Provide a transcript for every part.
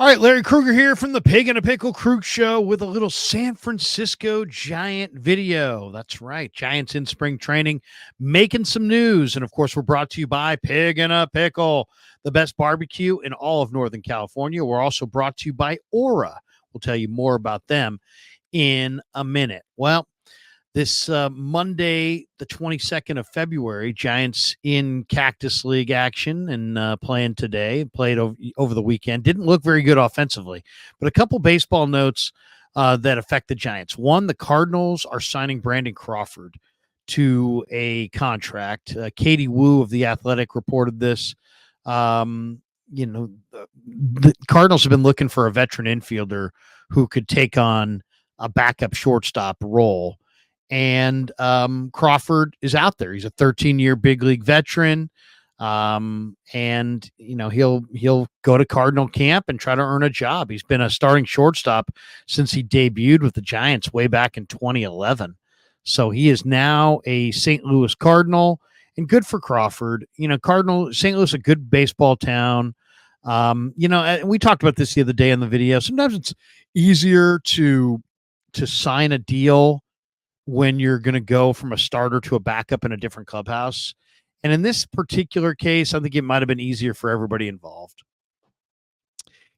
All right, Larry Krueger here from the Pig and a Pickle Krug Show with a little San Francisco Giant video. That's right, Giants in spring training, making some news. And of course, we're brought to you by Pig and a Pickle, the best barbecue in all of Northern California. We're also brought to you by Aura. We'll tell you more about them in a minute. Well, this Monday, the 22nd of February, Giants in Cactus League action and playing today. Played over the weekend. Didn't look very good offensively, but a couple baseball notes that affect the Giants. One, the Cardinals are signing Brandon Crawford to a contract. Katie Wu of The Athletic reported this. The Cardinals have been looking for a veteran infielder who could take on a backup shortstop role. And Crawford is out there. He's a 13-year big league veteran. And he'll go to Cardinal camp and try to earn a job. He's been a starting shortstop since he debuted with the Giants way back in 2011. So he is now a St. Louis Cardinal, and good for Crawford. St. Louis, a good baseball town. We talked about this the other day in the video. Sometimes it's easier to sign a deal when you're going to go from a starter to a backup in a different clubhouse. And in this particular case, I think it might have been easier for everybody involved.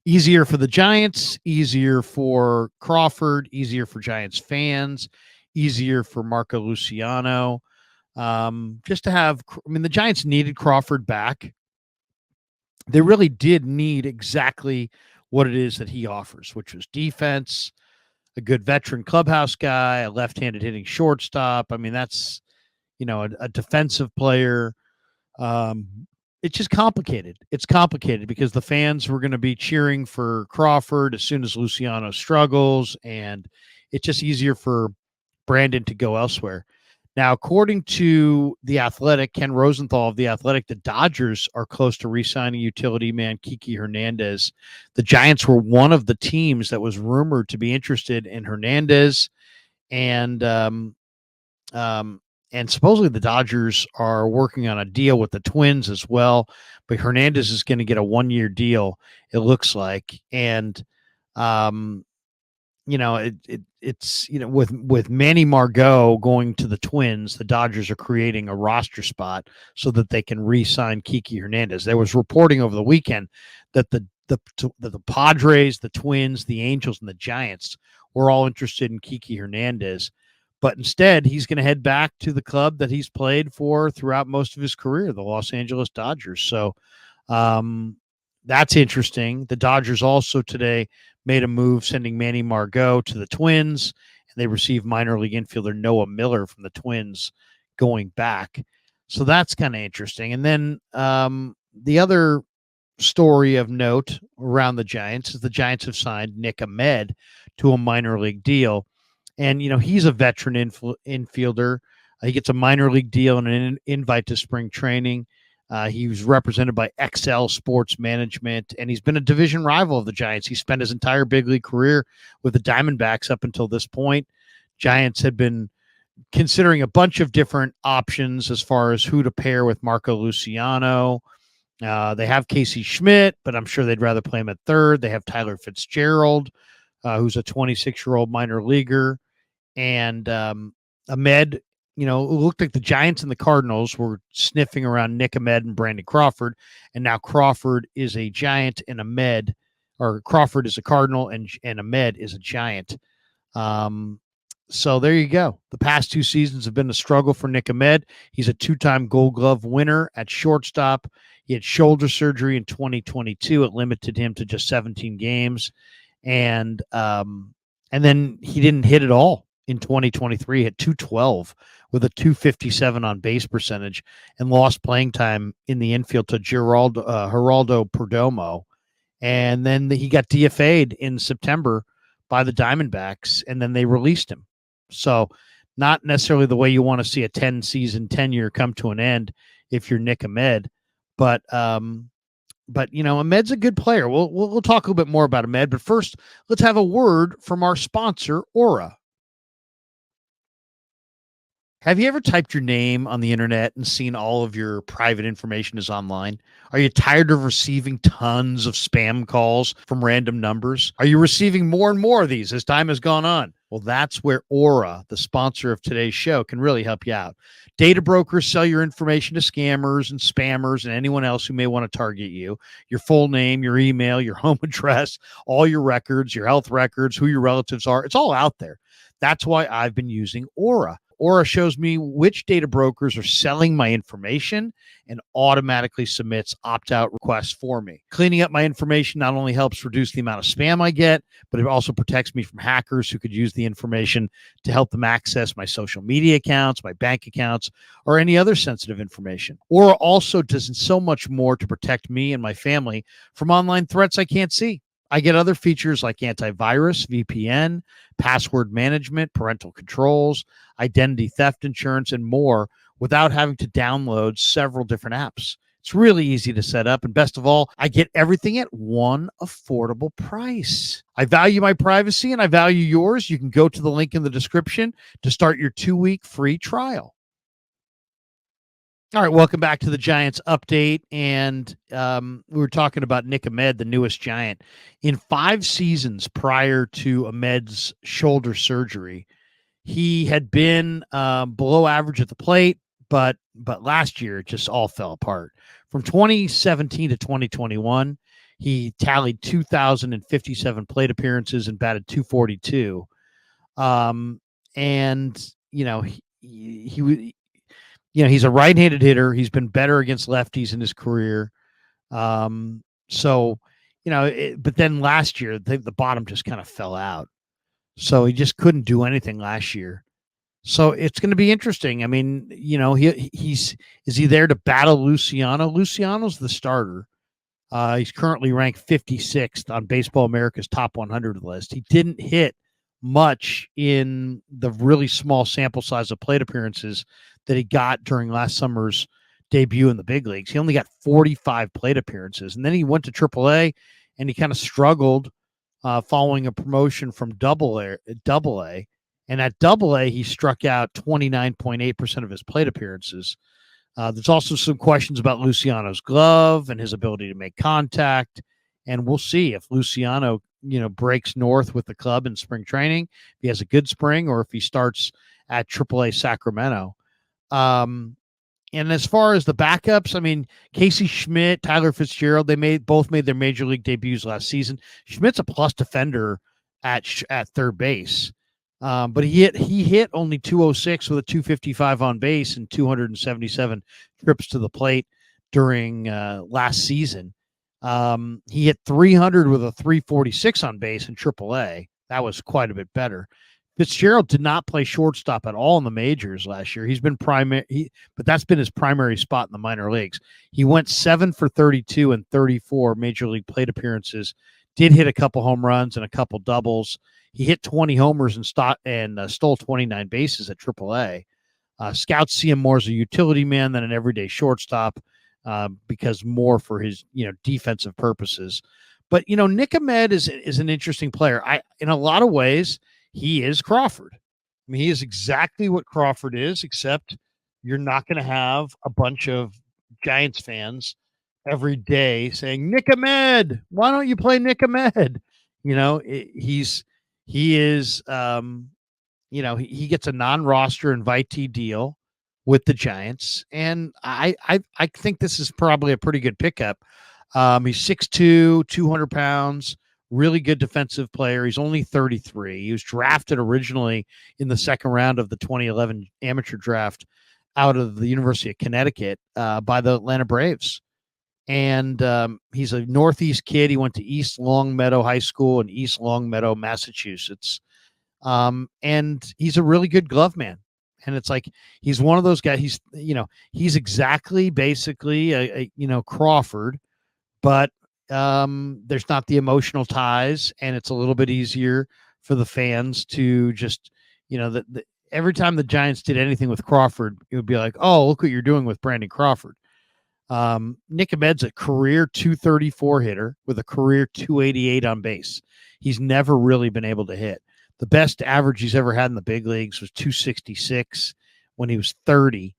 Easier for the Giants, easier for Crawford, easier for Giants fans, easier for Marco Luciano. Just to have, the Giants needed Crawford back. They really did need exactly what it is that he offers, which was defense, a good veteran clubhouse guy, a left-handed hitting shortstop. That's, a defensive player. It's just complicated. It's complicated because the fans were going to be cheering for Crawford as soon as Luciano struggles, and it's just easier for Brandon to go elsewhere. Now, according to The Athletic, Ken Rosenthal of The Athletic, the Dodgers are close to re-signing utility man Kiki Hernandez. The Giants were one of the teams that was rumored to be interested in Hernandez, and supposedly the Dodgers are working on a deal with the Twins as well. But Hernandez is going to get a 1-year deal, it looks like, and it's with Manny Margot going to the Twins, the Dodgers are creating a roster spot so that they can re-sign Kiki Hernandez. There was reporting over the weekend that the Padres, the Twins, the Angels, and the Giants were all interested in Kiki Hernandez, but instead he's going to head back to the club that he's played for throughout most of his career, the Los Angeles Dodgers. So that's interesting. The Dodgers also today made a move sending Manny Margot to the Twins, and they received minor league infielder Noah Miller from the Twins going back. So that's kind of interesting. And then the other story of note around the Giants is the Giants have signed Nick Ahmed to a minor league deal. And, he's a veteran infielder. He gets a minor league deal and an invite to spring training. He was represented by XL Sports Management, and he's been a division rival of the Giants. He spent his entire big league career with the Diamondbacks up until this point. Giants had been considering a bunch of different options as far as who to pair with Marco Luciano. They have Casey Schmidt, but I'm sure they'd rather play him at third. They have Tyler Fitzgerald, who's a 26-year-old minor leaguer. And Ahmed, it looked like the Giants and the Cardinals were sniffing around Nick Ahmed and Brandon Crawford, and now Crawford is a Giant and Crawford is a Cardinal and Ahmed is a Giant. So there you go. The past 2 seasons have been a struggle for Nick Ahmed. He's a 2-time Gold Glove winner at shortstop. He had shoulder surgery in 2022. It limited him to just 17 games, and then he didn't hit at all in 2023. He hit .212 with a .257 on base percentage and lost playing time in the infield to Geraldo Perdomo. And then he got DFA'd in September by the Diamondbacks, and then they released him. So not necessarily the way you want to see a 10-season tenure come to an end if you're Nick Ahmed. But Ahmed's a good player. We'll talk a little bit more about Ahmed. But first, let's have a word from our sponsor, Aura. Have you ever typed your name on the internet and seen all of your private information is online? Are you tired of receiving tons of spam calls from random numbers? Are you receiving more and more of these as time has gone on? Well, that's where Aura, the sponsor of today's show, can really help you out. Data brokers sell your information to scammers and spammers and anyone else who may want to target you. Your full name, your email, your home address, all your records, your health records, who your relatives are. It's all out there. That's why I've been using Aura. Aura shows me which data brokers are selling my information and automatically submits opt-out requests for me. Cleaning up my information not only helps reduce the amount of spam I get, but it also protects me from hackers who could use the information to help them access my social media accounts, my bank accounts, or any other sensitive information. Aura also does so much more to protect me and my family from online threats I can't see. I get other features like antivirus, VPN, password management, parental controls, identity theft insurance, and more without having to download several different apps. It's really easy to set up. And best of all, I get everything at one affordable price. I value my privacy and I value yours. You can go to the link in the description to start your 2-week free trial. All right, welcome back to the Giants update. And we were talking about Nick Ahmed, the newest Giant. In 5 seasons prior to Ahmed's shoulder surgery, he had been below average at the plate, but last year it just all fell apart. From 2017 to 2021, he tallied 2,057 plate appearances and batted .242. And he's a right-handed hitter. He's been better against lefties in his career. But then last year, the bottom just kind of fell out. So he just couldn't do anything last year. So it's going to be interesting. I mean, is he there to battle Luciano? Luciano's the starter. He's currently ranked 56th on Baseball America's top 100 list. He didn't hit much in the really small sample size of plate appearances that he got during last summer's debut in the big leagues. He only got 45 plate appearances, and then he went to AAA, and he kind of struggled following a promotion from Double A. And at Double-A, he struck out 29.8% of his plate appearances. There's also some questions about Luciano's glove and his ability to make contact, and we'll see if Luciano, breaks north with the club in spring training, if he has a good spring, or if he starts at AAA Sacramento. And as far as the backups, I mean, Casey Schmidt, Tyler Fitzgerald, they both made their major league debuts last season. Schmidt's a plus defender at third base. But he hit only 206 with a 255 on base and 277 trips to the plate during last season. He hit 300 with a 346 on base in AAA. That was quite a bit better. Fitzgerald did not play shortstop at all in the majors last year. He's been but that's been his primary spot in the minor leagues. He went 7 for 32 and 34 major league plate appearances. Did hit a couple home runs and a couple doubles. He hit 20 homers and stole 29 bases at AAA. Scouts see him more as a utility man than an everyday shortstop because more for his defensive purposes. But Nick Ahmed is an interesting player. In a lot of ways, he is Crawford. I mean, he is exactly what Crawford is, except you're not going to have a bunch of Giants fans every day saying, Nick Ahmed, why don't you play Nick Ahmed? He gets a non-roster invitee deal with the Giants. And I think this is probably a pretty good pickup. He's 6'2", 200 pounds, really good defensive player. He's only 33. He was drafted originally in the second round of the 2011 amateur draft out of the University of Connecticut by the Atlanta Braves. And he's a Northeast kid. He went to East Longmeadow High School in East Longmeadow, Massachusetts. And he's a really good glove man. And it's like he's one of those guys. He's exactly basically a Crawford, but there's not the emotional ties, and it's a little bit easier for the fans to just every time the Giants did anything with Crawford, it would be like, oh, look what you're doing with Brandon Crawford. Nick Ahmed's a career 234 hitter with a career 288 on base. He's never really been able to hit. The best average he's ever had in the big leagues was 266 when he was 30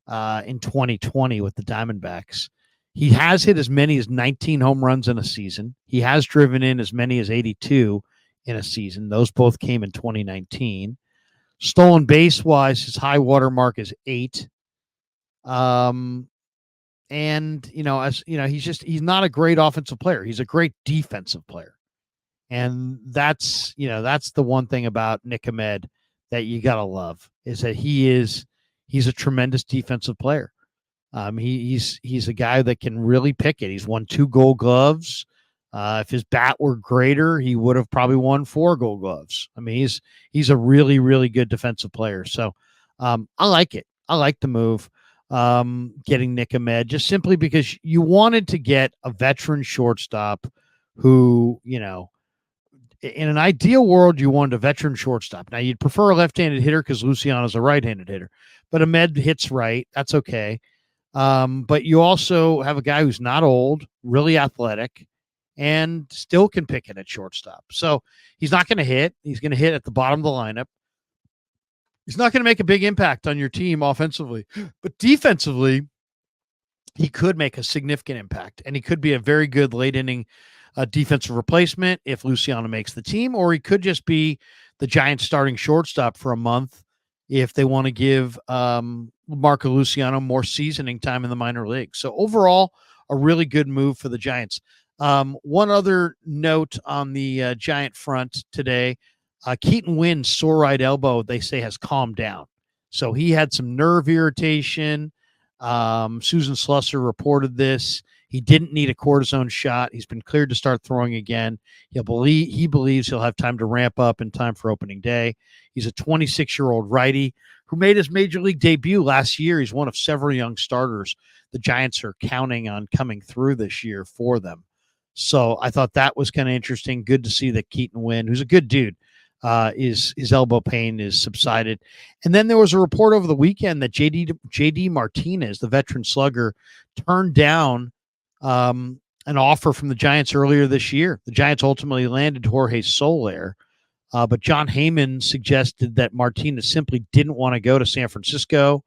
in 2020 with the Diamondbacks. He has hit as many as 19 home runs in a season. He has driven in as many as 82 in a season. Those both came in 2019. Stolen base wise, his high water mark is 8. And he's not a great offensive player. He's a great defensive player. And that's the one thing about Nick Ahmed that you got to love, is that he's a tremendous defensive player. He's a guy that can really pick it. He's won 2 Gold Gloves. If his bat were greater, he would have probably won 4 Gold Gloves. I mean, he's a really, really good defensive player. So I like it. I like the move, getting Nick Ahmed, just simply because you wanted to get a veteran shortstop who, in an ideal world, you wanted a veteran shortstop. Now, you'd prefer a left-handed hitter because Luciano's a right-handed hitter, but Ahmed hits right. That's okay. But you also have a guy who's not old, really athletic, and still can pick it at shortstop. So he's not going to hit. He's going to hit at the bottom of the lineup. He's not going to make a big impact on your team offensively, but defensively, he could make a significant impact, and he could be a very good late inning defensive replacement if Luciano makes the team, or he could just be the Giants starting shortstop for a month if they want to give Marco Luciano more seasoning time in the minor leagues. So overall, a really good move for the Giants. One other note on the Giant front today, Keaton Wynn's sore right elbow, they say, has calmed down. So he had some nerve irritation. Susan Slusser reported this. He didn't need a cortisone shot. He's been cleared to start throwing again. He believes he'll have time to ramp up in time for opening day. He's a 26-year-old righty who made his major league debut last year. He's one of several young starters the Giants are counting on coming through this year for them. So I thought that was kind of interesting. Good to see that Keaton Wynn, who's a good dude, his elbow pain is subsided. And then there was a report over the weekend that JD Martinez, the veteran slugger, turned down an offer from the Giants earlier this year. The Giants ultimately landed Jorge Soler, but John Heyman suggested that Martinez simply didn't want to go to San Francisco.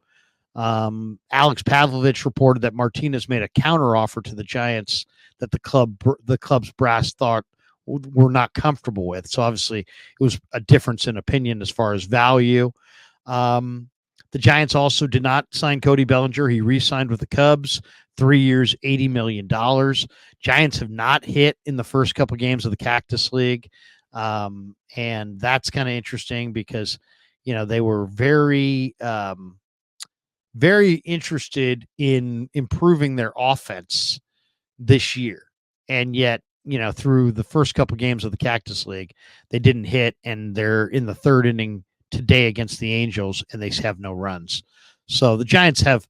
Alex Pavlovich reported that Martinez made a counteroffer to the Giants that the club's brass thought were not comfortable with. So obviously it was a difference in opinion as far as value. The Giants also did not sign Cody Bellinger. He re-signed with the Cubs, 3 years, $80 million. Giants have not hit in the first couple games of the Cactus League. And that's kind of interesting because, they were very, very interested in improving their offense this year. And yet, through the first couple games of the Cactus League, they didn't hit, and they're in the third inning today against the Angels, and they have no runs. So the Giants have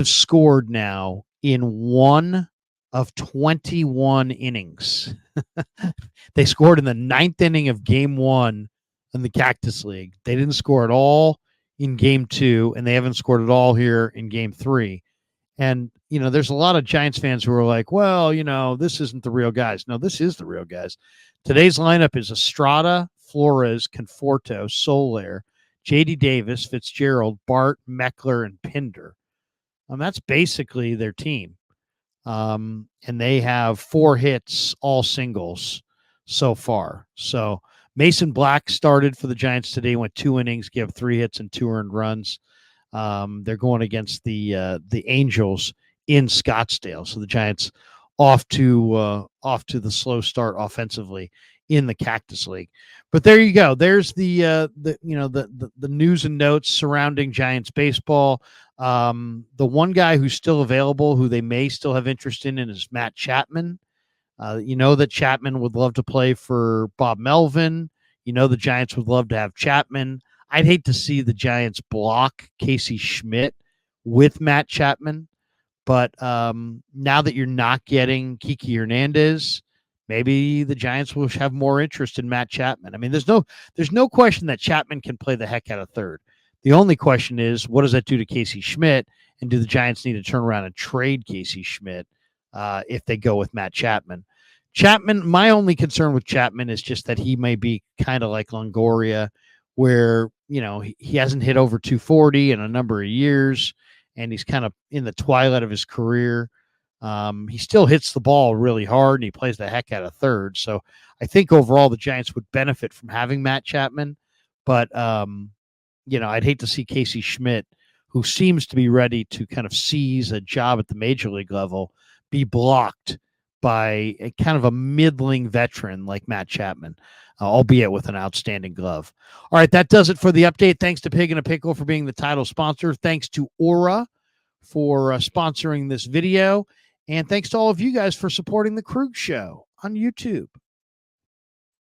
scored now in 1 of 21 innings. They scored in the 9th inning of game 1 in the Cactus League. They didn't score at all in game 2, and they haven't scored at all here in game 3. And, there's a lot of Giants fans who are like, well, this isn't the real guys. No, this is the real guys. Today's lineup is Estrada, Flores, Conforto, Soler, J.D. Davis, Fitzgerald, Bart, Meckler, and Pinder. That's basically their team. And they have 4 hits, all singles so far. So Mason Black started for the Giants today, went 2 innings, gave 3 hits and 2 earned runs. They're going against the Angels in Scottsdale. So the Giants off to the slow start offensively in the Cactus League. But there you go. There's the news and notes surrounding Giants baseball. The one guy who's still available, who they may still have interest in, is Matt Chapman. That Chapman would love to play for Bob Melvin. The Giants would love to have Chapman. I'd hate to see the Giants block Casey Schmidt with Matt Chapman, but now that you're not getting Kiki Hernandez, maybe the Giants will have more interest in Matt Chapman. I mean, there's no question that Chapman can play the heck out of third. The only question is, what does that do to Casey Schmidt, and do the Giants need to turn around and trade Casey Schmidt if they go with Matt Chapman? My only concern with Chapman is just that he may be kind of like Longoria, where, he hasn't hit over 240 in a number of years, and he's kind of in the twilight of his career. He still hits the ball really hard, and he plays the heck out of third. So I think overall the Giants would benefit from having Matt Chapman. But, I'd hate to see Casey Schmidt, who seems to be ready to kind of seize a job at the major league level, be blocked by a kind of a middling veteran like Matt Chapman, albeit with an outstanding glove. All right, that does it for the update. Thanks to Pig and a Pickle for being the title sponsor. Thanks to Aura for sponsoring this video. And thanks to all of you guys for supporting the Krug Show on YouTube.